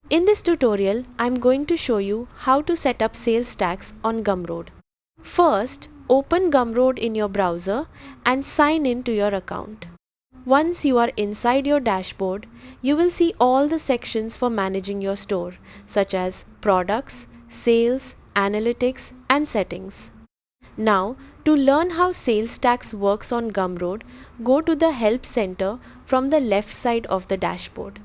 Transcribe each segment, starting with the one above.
In this tutorial, I'm going to show you how to set up sales tax on Gumroad. First, open Gumroad in your browser and sign in to your account. Once you are inside your dashboard, you will see all the sections for managing your store, such as products, sales, analytics, and settings. Now, to learn how sales tax works on Gumroad, go to the Help Center from the left side of the dashboard.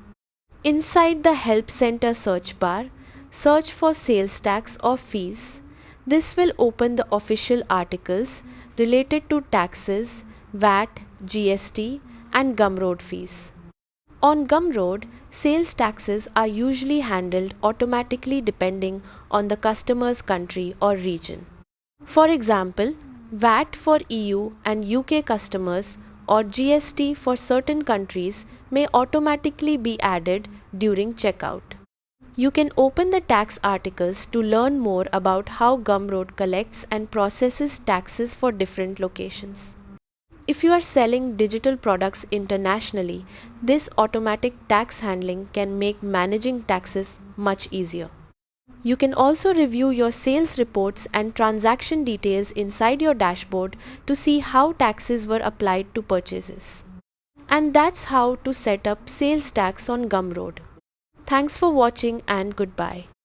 Inside the Help Center search bar, search for sales tax or fees. This will open the official articles related to taxes, VAT, GST, and Gumroad fees. On Gumroad, sales taxes are usually handled automatically depending on the customer's country or region. For example, VAT for EU and UK customers or GST for certain countries may automatically be added during checkout. You can open the tax articles to learn more about how Gumroad collects and processes taxes for different locations. If you are selling digital products internationally, this automatic tax handling can make managing taxes much easier. You can also review your sales reports and transaction details inside your dashboard to see how taxes were applied to purchases. And that's how to set up sales tax on Gumroad. Thanks for watching and goodbye.